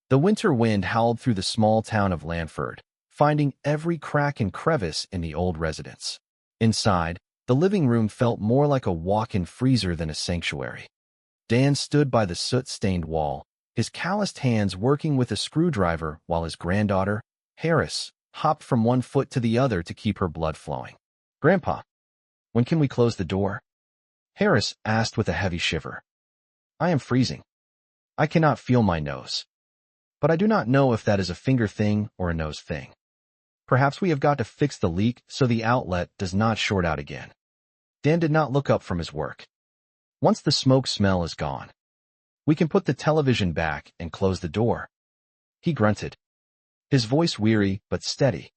The winter wind howled through the small town of Lanford, finding every crack and crevice in the old residence. Inside, the living room felt more like a walk-in freezer than a sanctuary. Dan stood by the soot-stained wall, his calloused hands working with a screwdriver while his granddaughter, Harris, hopped from one foot to the other to keep her blood flowing. "Grandpa, when can we close the door?" Harris asked with a heavy shiver. "I am freezing. I cannot feel my nose. But I do not know if that is a finger thing or a nose thing. Perhaps we have got to fix the leak so the outlet does not short out again." Dan did not look up from his work. "Once the smoke smell is gone, we can put the television back and close the door." He grunted, his voice weary but steady.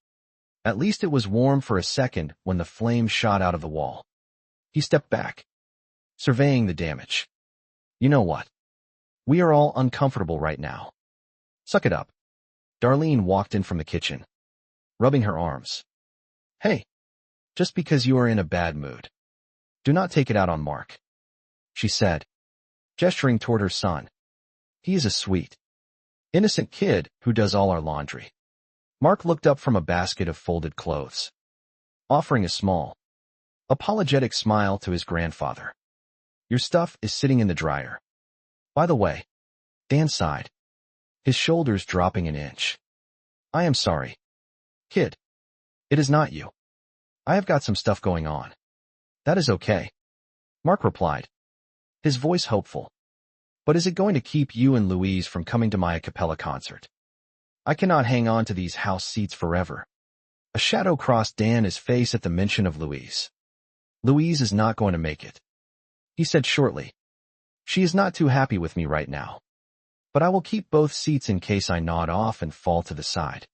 At least it was warm for a second when the flames shot out of the wall. He stepped back, surveying the damage. "You know what? We are all uncomfortable right now. Suck it up." Darlene walked in from the kitchen, rubbing her arms. "Hey, just because you are in a bad mood, do not take it out on Mark," she said, gesturing toward her son. "He is a sweet, innocent kid who does all our laundry." Mark looked up from a basket of folded clothes, offering a small, apologetic smile to his grandfather. "Your stuff is sitting in the dryer. By the way," Dan sighed, his shoulders dropping an inch. "I am sorry, kid. It is not you. I have got some stuff going on." "That is okay," Mark replied, his voice hopeful. "But is it going to keep you and Louise from coming to my a cappella concert? I cannot hang on to these house seats forever." A shadow crossed Dan's face at the mention of Louise. "Louise is not going to make it," he said shortly. "She is not too happy with me right now. But I will keep both seats in case I nod off and fall to the side."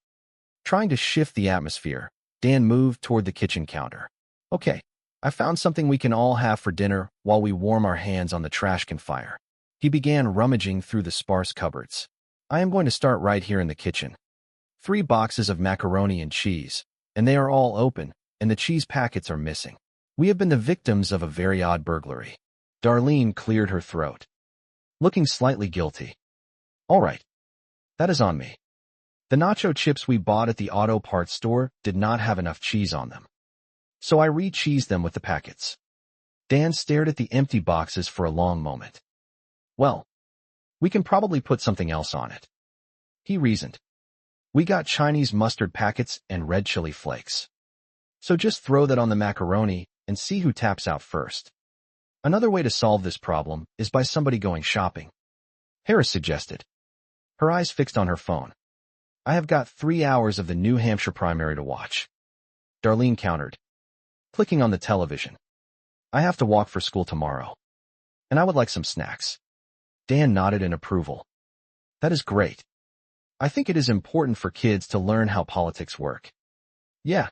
Trying to shift the atmosphere, Dan moved toward the kitchen counter. "Okay, I found something we can all have for dinner while we warm our hands on the trash can fire." He began rummaging through the sparse cupboards. "I am going to start right here in the kitchen. 3 boxes of macaroni and cheese, and they are all open, and the cheese packets are missing. We have been the victims of a very odd burglary." Darlene cleared her throat, looking slightly guilty. "All right. That is on me. The nacho chips we bought at the auto parts store did not have enough cheese on them, so I re-cheesed them with the packets." Dan stared at the empty boxes for a long moment. "Well, we can probably put something else on it," he reasoned. "We got Chinese mustard packets and red chili flakes. So just throw that on the macaroni and see who taps out first." "Another way to solve this problem is by somebody going shopping," Harris suggested, her eyes fixed on her phone. "I have got 3 hours of the New Hampshire primary to watch," Darlene countered, clicking on the television. "I have to walk for school tomorrow, and I would like some snacks." Dan nodded in approval. "That is great. I think it is important for kids to learn how politics work." "Yeah,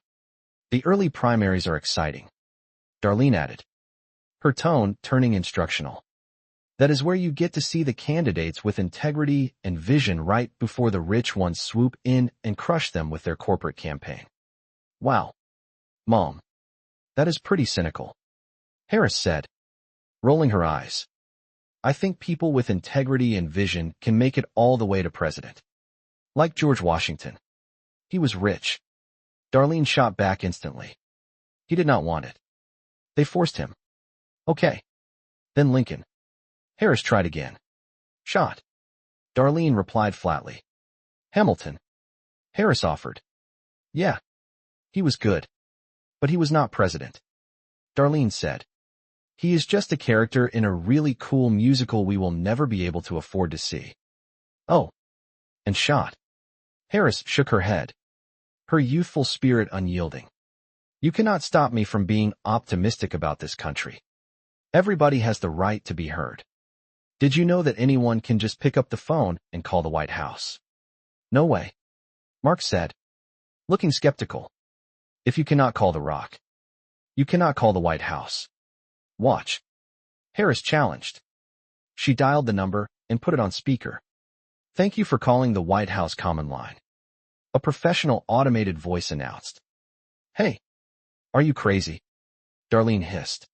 the early primaries are exciting," Darlene added, her tone turning instructional. "That is where you get to see the candidates with integrity and vision right before the rich ones swoop in and crush them with their corporate campaign." "Wow, Mom, that is pretty cynical," Harris said, rolling her eyes. "I think people with integrity and vision can make it all the way to president. Like George Washington. He was rich." Darlene shot back instantly. "He did not want it. They forced him." "Okay. Then Lincoln." Harris tried again. "Shot." Darlene replied flatly. "Hamilton." Harris offered. "Yeah. He was good. But he was not president." Darlene said. "He is just a character in a really cool musical we will never be able to afford to see." "Oh. And shot." Harris shook her head, her youthful spirit unyielding. "You cannot stop me from being optimistic about this country. Everybody has the right to be heard. Did you know that anyone can just pick up the phone and call the White House?" "No way," Mark said, looking skeptical. "If you cannot call the Rock, you cannot call the White House." "Watch," Harris challenged. She dialed the number and put it on speaker. "Thank you for calling the White House common line," a professional automated voice announced. "Hey, are you crazy?" Darlene hissed,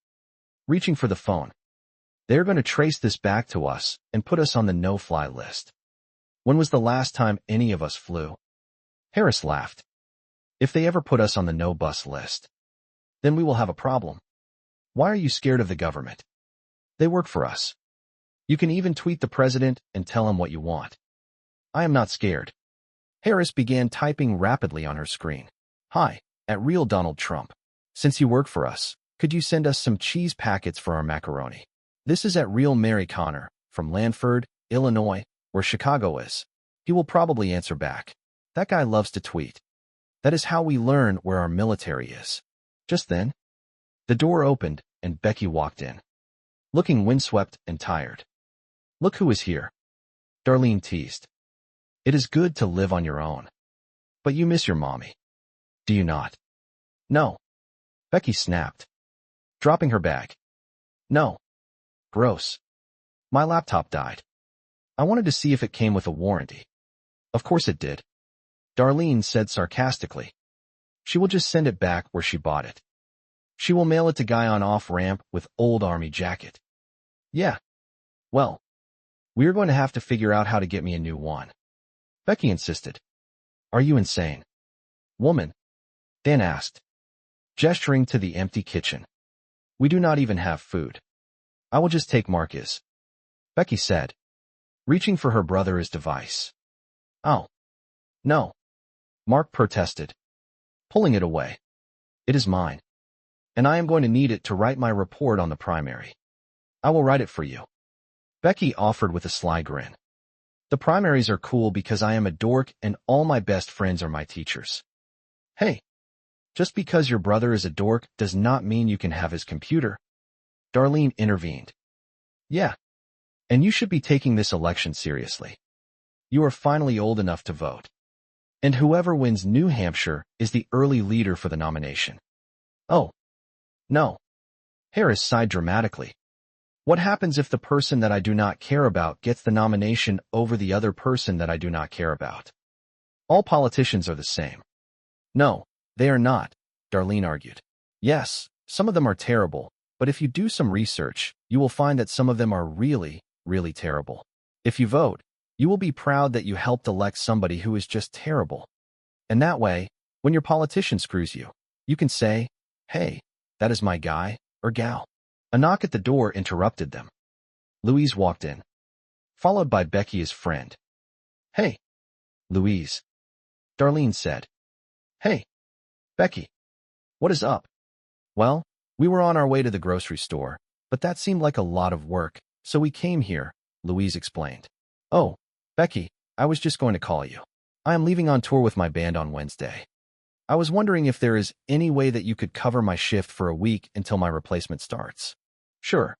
reaching for the phone. "They're going to trace this back to us and put us on the no-fly list." When was the last time any of us flew? Harris laughed. If they ever put us on the no-bus list, then we will have a problem. Why are you scared of the government? They work for us. You can even tweet the president and tell him what you want. I am not scared. Harris began typing rapidly on her screen. Hi, at real Donald Trump. Since you work for us, could you send us some cheese packets for our macaroni? This is at real Mary Connor, from Lanford, Illinois, where Chicago is. He will probably answer back. That guy loves to tweet. That is how we learn where our military is. Just then, the door opened and Becky walked in, looking windswept and tired. Look who is here. Darlene teased. It is good to live on your own. But you miss your mommy. Do you not? No. Becky snapped, dropping her bag. No. Gross. My laptop died. I wanted to see if it came with a warranty. Of course it did. Darlene said sarcastically. She will just send it back where she bought it. She will mail it to guy on off-ramp with old army jacket. Yeah. Well, we're going to have to figure out how to get me a new one. Becky insisted. Are you insane? Woman, Dan asked, gesturing to the empty kitchen. We do not even have food. I will just take Marcus, Becky said, reaching for her brother's device. Oh. No. Mark protested, pulling it away. It is mine. And I am going to need it to write my report on the primary. I will write it for you. Becky offered with a sly grin. The primaries are cool because I am a dork and all my best friends are my teachers. Hey, just because your brother is a dork does not mean you can have his computer. Darlene intervened. Yeah. And you should be taking this election seriously. You are finally old enough to vote. And whoever wins New Hampshire is the early leader for the nomination. Oh. No. Harris sighed dramatically. What happens if the person that I do not care about gets the nomination over the other person that I do not care about? All politicians are the same. No, they are not, Darlene argued. Yes, some of them are terrible, but if you do some research, you will find that some of them are really, really terrible. If you vote, you will be proud that you helped elect somebody who is just terrible. And that way, when your politician screws you, you can say, hey, that is my guy or gal. A knock at the door interrupted them. Louise walked in, followed by Becky's friend. Hey, Louise, Darlene said. Hey, Becky, what is up? Well, we were on our way to the grocery store, but that seemed like a lot of work, so we came here, Louise explained. Oh, Becky, I was just going to call you. I am leaving on tour with my band on Wednesday. I was wondering if there is any way that you could cover my shift for a week until my replacement starts. Sure.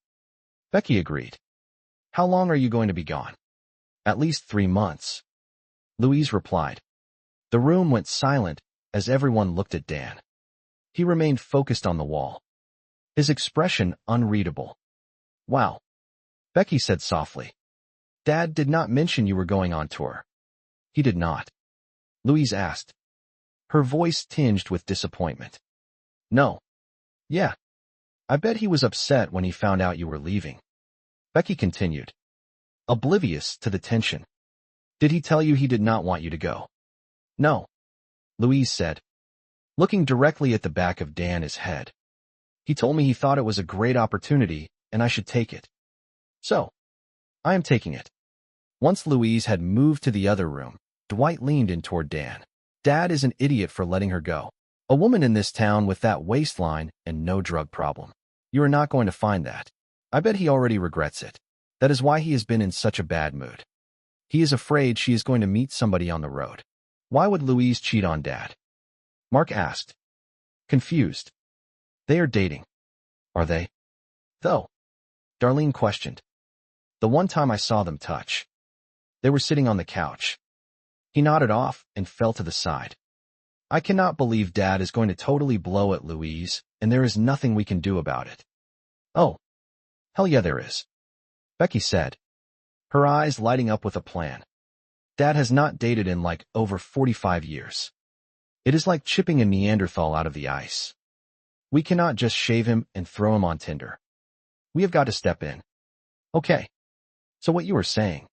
Becky agreed. How long are you going to be gone? At least 3 months. Louise replied. The room went silent as everyone looked at Dan. He remained focused on the wall, his expression unreadable. Wow. Becky said softly. Dad did not mention you were going on tour. He did not. Louise asked, her voice tinged with disappointment. No. Yeah. I bet he was upset when he found out you were leaving. Becky continued, oblivious to the tension. Did he tell you he did not want you to go? No. Louise said, looking directly at the back of Dan's head. He told me he thought it was a great opportunity and I should take it. So, I am taking it. Once Louise had moved to the other room, Dwight leaned in toward Dan. Dad is an idiot for letting her go. A woman in this town with that waistline and no drug problem. You are not going to find that. I bet he already regrets it. That is why he has been in such a bad mood. He is afraid she is going to meet somebody on the road. Why would Louise cheat on Dad? Mark asked, confused. They are dating. Are they? Though, Darlene questioned. The one time I saw them touch. They were sitting on the couch. He nodded off and fell to the side. I cannot believe Dad is going to totally blow at Louise, and there is nothing we can do about it. Oh, hell yeah there is, Becky said, her eyes lighting up with a plan. Dad has not dated in like over 45 years. It is like chipping a Neanderthal out of the ice. We cannot just shave him and throw him on Tinder. We have got to step in. Okay. So what you were saying,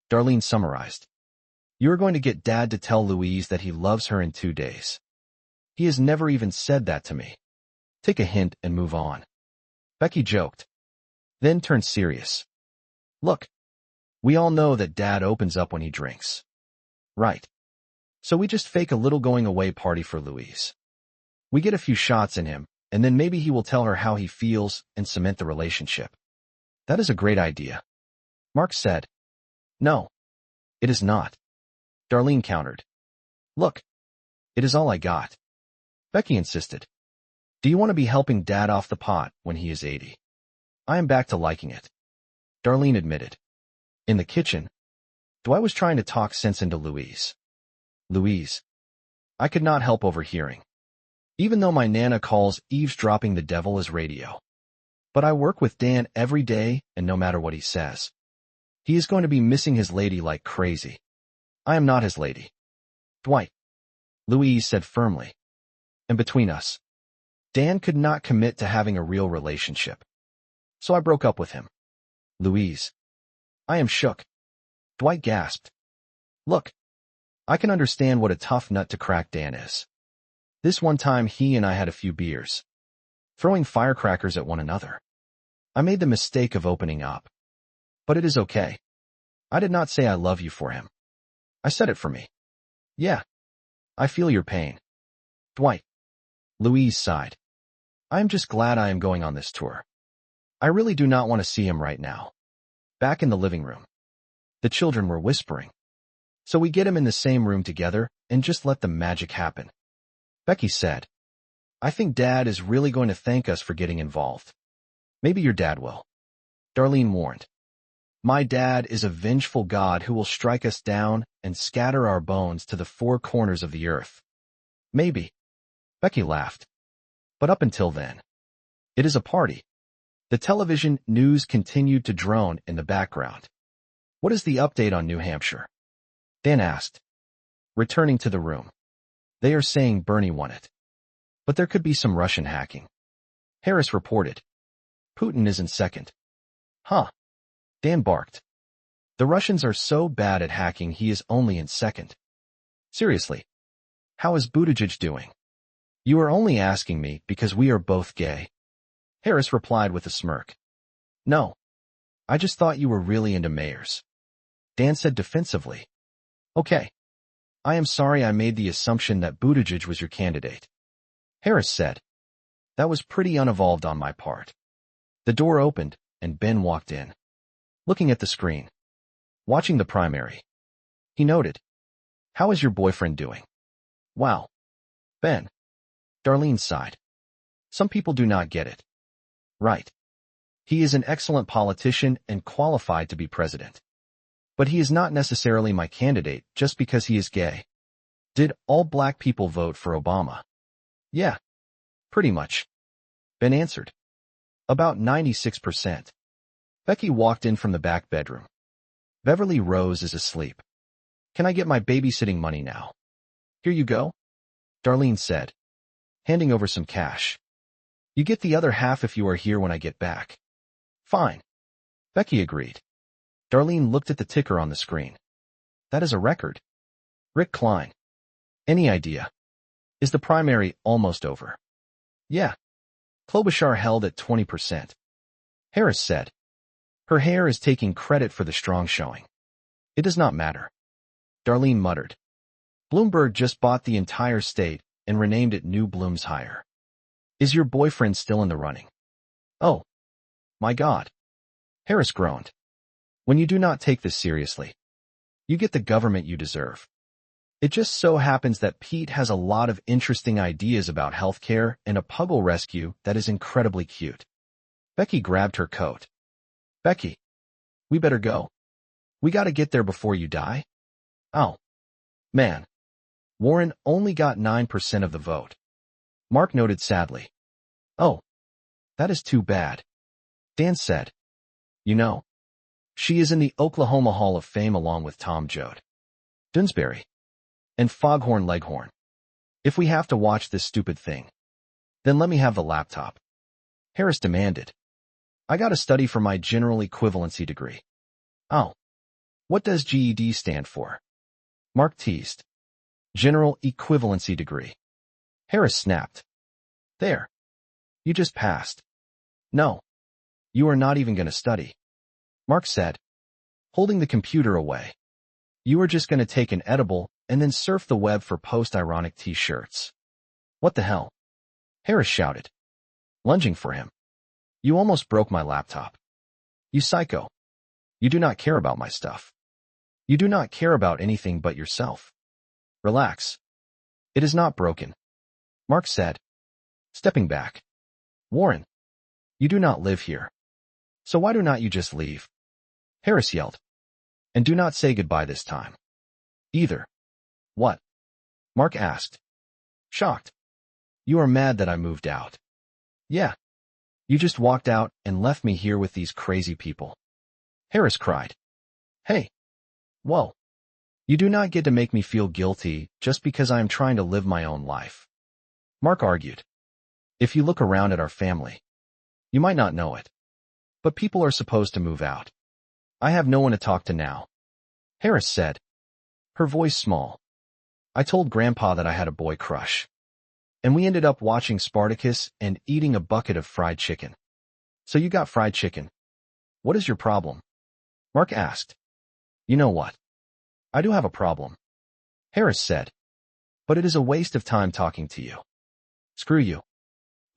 Darlene summarized. You are going to get Dad to tell Louise that he loves her in 2 days. He has never even said that to me. Take a hint and move on. Becky joked, then turned serious. Look, we all know that Dad opens up when he drinks. Right. So we just fake a little going-away party for Louise. We get a few shots in him, and then maybe he will tell her how he feels and cement the relationship. That is a great idea. Mark said. No, it is not. Darlene countered. Look, it is all I got. Becky insisted. Do you want to be helping Dad off the pot when he is 80? I am back to liking it. Darlene admitted. In the kitchen, Dwight was trying to talk sense into Louise. Louise. I could not help overhearing. Even though my Nana calls eavesdropping the devil as radio. But I work with Dan every day, and no matter what he says, he is going to be missing his lady like crazy. I am not his lady. Dwight. Louise said firmly. And between us, Dan could not commit to having a real relationship. So I broke up with him. Louise. I am shook. Dwight gasped. Look, I can understand what a tough nut to crack Dan is. This one time he and I had a few beers, throwing firecrackers at one another. I made the mistake of opening up. But it is okay. I did not say I love you for him. I said it for me. Yeah. I feel your pain. Dwight. Louise sighed. I am just glad I am going on this tour. I really do not want to see him right now. Back in the living room, the children were whispering. So we get him in the same room together and just let the magic happen. Becky said, I think Dad is really going to thank us for getting involved. Maybe your dad will. Darlene warned. My dad is a vengeful God who will strike us down and scatter our bones to the 4 corners of the earth. Maybe. Becky laughed. But up until then, it is a party. The television news continued to drone in the background. What is the update on New Hampshire? Dan asked, returning to the room. They are saying Bernie won it. But there could be some Russian hacking. Harris reported. Putin is in second. Huh. Dan barked. The Russians are so bad at hacking he is only in second. Seriously. How is Buttigieg doing? You are only asking me because we are both gay. Harris replied with a smirk. No. I just thought you were really into mayors. Dan said defensively. Okay. I am sorry I made the assumption that Buttigieg was your candidate. Harris said. That was pretty unevolved on my part. The door opened, and Ben walked in. Looking at the screen. Watching the primary. He noted. How is your boyfriend doing? Wow. Ben. Darlene sighed. Some people do not get it. Right. He is an excellent politician and qualified to be president. But he is not necessarily my candidate just because he is gay. Did all black people vote for Obama? Yeah. Pretty much. Ben answered. About 96%. Becky walked in from the back bedroom. Beverly Rose is asleep. Can I get my babysitting money now? Here you go. Darlene said, handing over some cash. You get the other half if you are here when I get back. Fine. Becky agreed. Darlene looked at the ticker on the screen. That is a record. Rick Klein. Any idea? Is the primary almost over? Yeah. Klobuchar held at 20%. Harris said. Her hair is taking credit for the strong showing. It does not matter. Darlene muttered. Bloomberg just bought the entire state and renamed it New Bloomshire. Is your boyfriend still in the running? Oh. My God. Harris groaned. When you do not take this seriously, you get the government you deserve. It just so happens that Pete has a lot of interesting ideas about healthcare and a puggle rescue that is incredibly cute. Becky grabbed her coat. Becky, we better go. We gotta get there before you die. Oh. Man. Warren only got 9% of the vote. Mark noted sadly. Oh. That is too bad. Dan said. You know, she is in the Oklahoma Hall of Fame along with Tom Joad, Dunsbury, and Foghorn Leghorn. If we have to watch this stupid thing, then let me have the laptop. Harris demanded. I got to study for my general equivalency degree. Oh. What does GED stand for? Mark teased. General equivalency degree. Harris snapped. There. You just passed. No. You are not even going to study. Mark said, holding the computer away. You are just going to take an edible and then surf the web for post-ironic t-shirts. What the hell? Harris shouted, lunging for him. You almost broke my laptop. You psycho. You do not care about my stuff. You do not care about anything but yourself. Relax. It is not broken. Mark said, stepping back. Warren, you do not live here. So why do not you just leave? Harris yelled. And do not say goodbye this time. Either. What? Mark asked. Shocked. You are mad that I moved out. Yeah. You just walked out and left me here with these crazy people. Harris cried. Hey. Whoa. You do not get to make me feel guilty just because I am trying to live my own life. Mark argued. If you look around at our family, you might not know it. But people are supposed to move out. I have no one to talk to now. Harris said, her voice small. I told Grandpa that I had a boy crush. And we ended up watching Spartacus and eating a bucket of fried chicken. So you got fried chicken. What is your problem? Mark asked. You know what? I do have a problem. Harris said. But it is a waste of time talking to you. Screw you.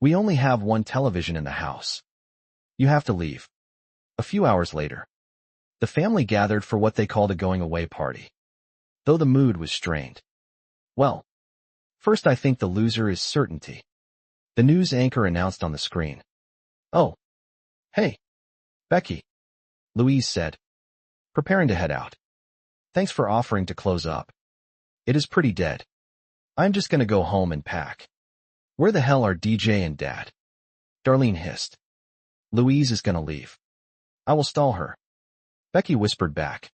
We only have one television in the house. You have to leave. A few hours later, the family gathered for what they called a going-away party. Though the mood was strained. Well, first I think the loser is certainty. The news anchor announced on the screen. Oh. Hey. Becky. Louise said, preparing to head out. Thanks for offering to close up. It is pretty dead. I'm just gonna go home and pack. Where the hell are DJ and Dad? Darlene hissed. Louise is gonna leave. I will stall her. Becky whispered back.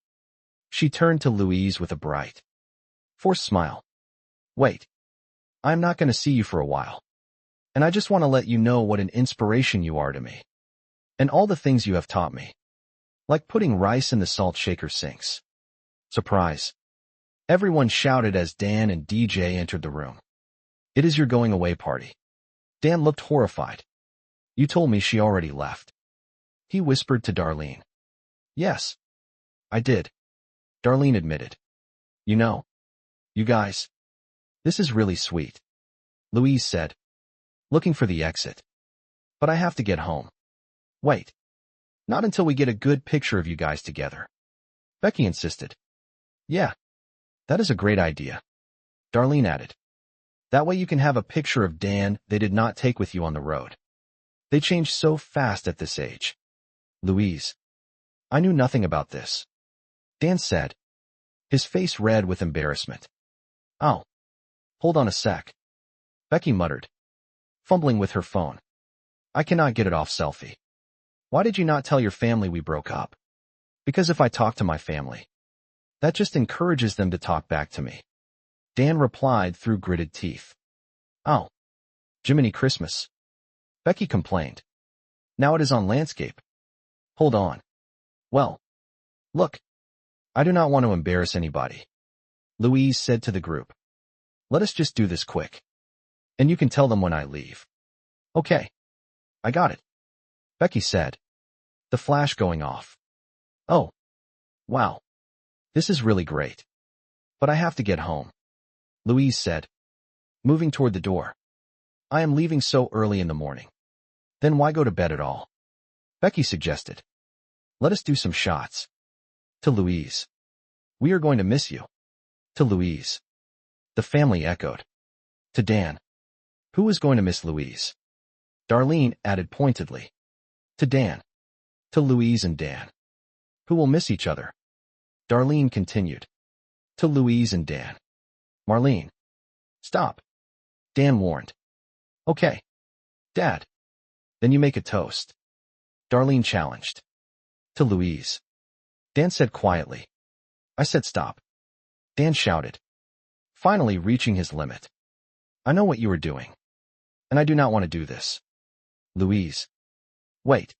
She turned to Louise with a bright, forced smile. Wait. I'm not gonna see you for a while. And I just want to let you know what an inspiration you are to me. And all the things you have taught me. Like putting rice in the salt shaker sinks. Surprise. Everyone shouted as Dan and DJ entered the room. It is your going away party. Dan looked horrified. You told me she already left. He whispered to Darlene. Yes. I did. Darlene admitted. You know. You guys. This is really sweet. Louise said. Looking for the exit. But I have to get home. Wait. Not until we get a good picture of you guys together. Becky insisted. Yeah. That is a great idea. Darlene added. That way you can have a picture of Dan they did not take with you on the road. They change so fast at this age. Louise. I knew nothing about this. Dan said. His face red with embarrassment. Oh. Hold on a sec. Becky muttered. Fumbling with her phone. I cannot get it off selfie. Why did you not tell your family we broke up? Because if I talk to my family, that just encourages them to talk back to me. Dan replied through gritted teeth. Oh. Jiminy Christmas. Becky complained. Now it is on landscape. Hold on. Well. Look. I do not want to embarrass anybody. Louise said to the group. Let us just do this quick. And you can tell them when I leave. Okay. I got it. Becky said. The flash going off. Oh. Wow. This is really great. But I have to get home. Louise said. Moving toward the door. I am leaving so early in the morning. Then why go to bed at all? Becky suggested. Let us do some shots. To Louise. We are going to miss you. To Louise. The family echoed. To Dan. Who is going to miss Louise? Darlene added pointedly. To Dan. To Louise and Dan. Who will miss each other? Darlene continued. To Louise and Dan. Marlene. Stop. Dan warned. Okay. Dad. Then you make a toast. Darlene challenged. To Louise. Dan said quietly. I said stop. Dan shouted. Finally reaching his limit. I know what you are doing. And I do not want to do this. Louise. Wait.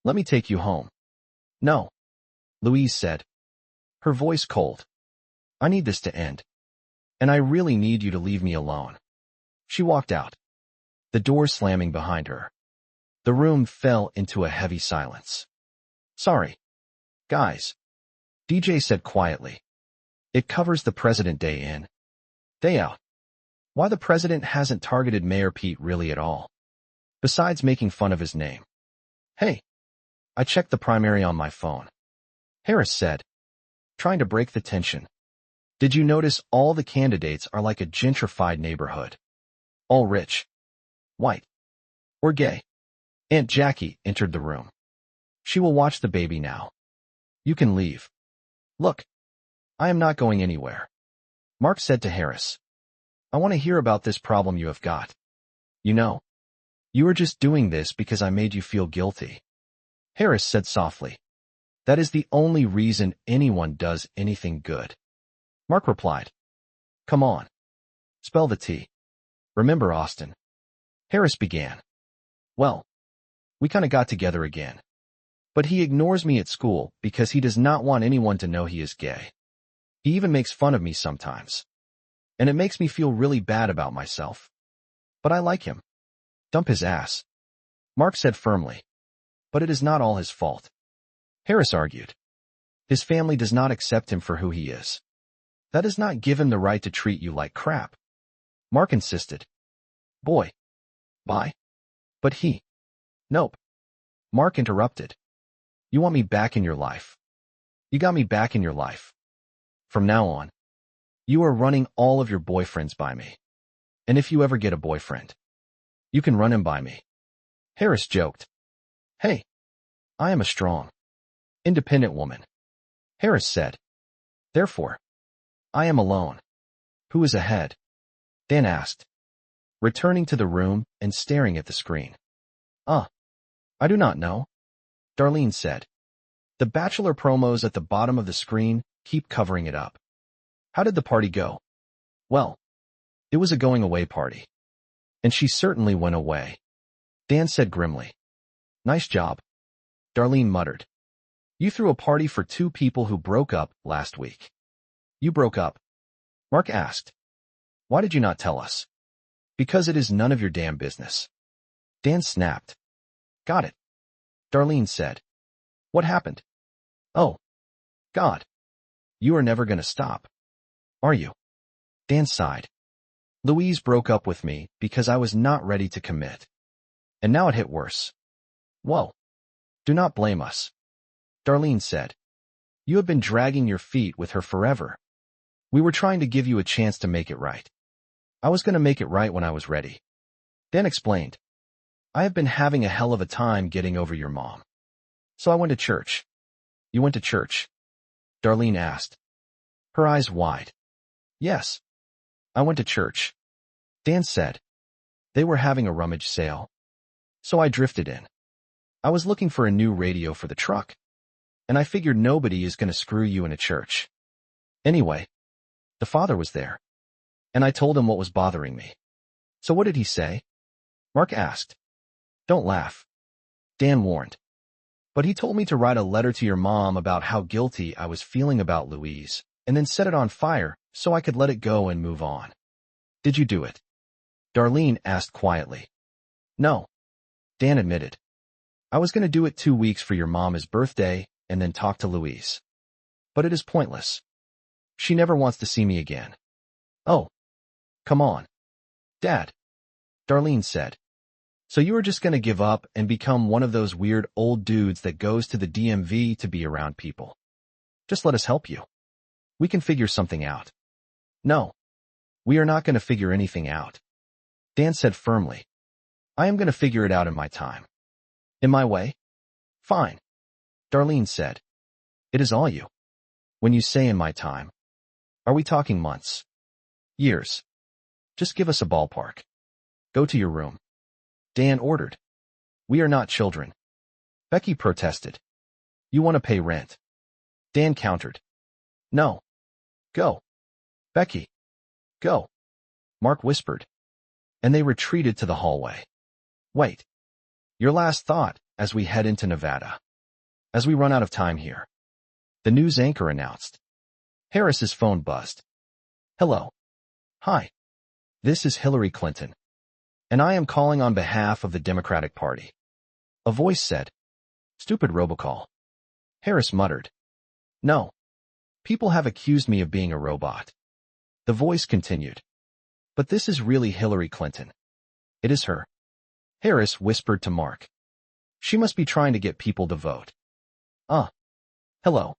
Let me take you home. No. Louise said. Her voice cold. I need this to end. And I really need you to leave me alone. She walked out, the door slamming behind her. The room fell into a heavy silence. Sorry, guys, DJ said quietly. It covers the President day in, day out. Why the President hasn't targeted Mayor Pete really at all, besides making fun of his name. Hey, I checked the primary on my phone, Harris said, trying to break the tension. Did you notice all the candidates are like a gentrified neighborhood? All rich, white, or gay? Aunt Jackie entered the room. She will watch the baby now. You can leave. Look, I am not going anywhere, Mark said to Harris. I want to hear about this problem you have got. You know, you are just doing this because I made you feel guilty, Harris said softly. That is the only reason anyone does anything good. Mark replied. Come on. Spell the T. Remember Austin? Harris began. Well, we kinda got together again. But he ignores me at school because he does not want anyone to know he is gay. He even makes fun of me sometimes. And it makes me feel really bad about myself. But I like him. Dump his ass, Mark said firmly. But it is not all his fault, Harris argued. His family does not accept him for who he is. That does not give him the right to treat you like crap, Mark insisted. Boy. Bye. But he. Nope. Mark interrupted. You want me back in your life. You got me back in your life. From now on, you are running all of your boyfriends by me. And if you ever get a boyfriend, you can run him by me. Harris joked. Hey, I am a strong, independent woman, Harris said. Therefore, I am alone. Who is ahead? Dan asked, returning to the room and staring at the screen. I do not know, Darlene said. The Bachelor promos at the bottom of the screen keep covering it up. How did the party go? Well, it was a going-away party. And she certainly went away, Dan said grimly. Nice job, Darlene muttered. You threw a party for two people who broke up last week. You broke up? Mark asked. Why did you not tell us? Because it is none of your damn business. Dan snapped. Got it, Darlene said. What happened? Oh, God. You are never gonna stop, are you? Dan sighed. Louise broke up with me because I was not ready to commit. And now it hit worse. Whoa. Do not blame us, Darlene said. You have been dragging your feet with her forever. We were trying to give you a chance to make it right. I was going to make it right when I was ready. Dan explained. I have been having a hell of a time getting over your mom. So I went to church. You went to church? Darlene asked, her eyes wide. Yes. I went to church, Dan said. They were having a rummage sale. So I drifted in. I was looking for a new radio for the truck. And I figured nobody is going to screw you in a church. Anyway, the father was there. And I told him what was bothering me. So what did he say? Mark asked. Don't laugh, Dan warned. But he told me to write a letter to your mom about how guilty I was feeling about Louise, and then set it on fire so I could let it go and move on. Did you do it? Darlene asked quietly. No, Dan admitted. I was going to do it 2 weeks for your mom's birthday and then talk to Louise. But it is pointless. She never wants to see me again. Oh, come on, Dad, Darlene said. So you are just going to give up and become one of those weird old dudes that goes to the DMV to be around people. Just let us help you. We can figure something out. No, we are not going to figure anything out, Dan said firmly. I am going to figure it out in my time. In my way? Fine, Darlene said. It is all you. When you say in my time, are we talking months? Years? Just give us a ballpark. Go to your room, Dan ordered. We are not children. Becky protested. You want to pay rent? Dan countered. No. Go. Becky. Go. Mark whispered. And they retreated to the hallway. Wait. Your last thought as we head into Nevada. As we run out of time here. The news anchor announced. Harris's phone buzzed. Hello. Hi. This is Hillary Clinton, and I am calling on behalf of the Democratic Party. A voice said. Stupid robocall. Harris muttered. No. People have accused me of being a robot. The voice continued. But this is really Hillary Clinton. It is her. Harris whispered to Mark. She must be trying to get people to vote. Hello.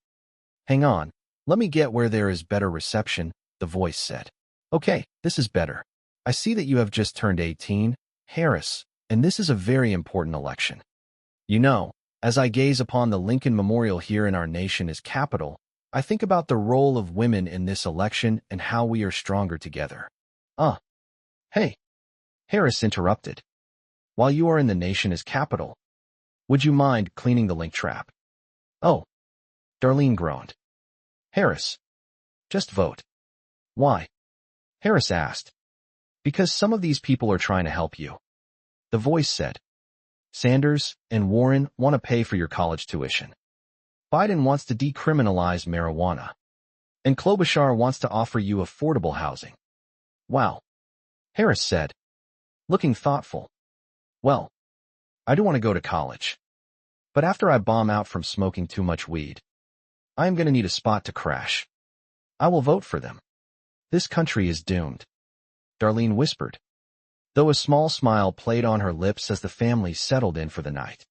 Hang on. Let me get where there is better reception, the voice said. Okay, this is better. I see that you have just turned 18, Harris, and this is a very important election. You know, as I gaze upon the Lincoln Memorial here in our nation's capital, I think about the role of women in this election and how we are stronger together. Hey, Harris interrupted. While you are in the nation's capital, would you mind cleaning the link trap? Oh, Darlene groaned. Harris, just vote. Why? Harris asked. Because some of these people are trying to help you. The voice said. Sanders and Warren want to pay for your college tuition. Biden wants to decriminalize marijuana. And Klobuchar wants to offer you affordable housing. Wow. Harris said, looking thoughtful. Well, I do want to go to college. But after I bomb out from smoking too much weed, I am going to need a spot to crash. I will vote for them. This country is doomed. Darlene whispered, though a small smile played on her lips as the family settled in for the night.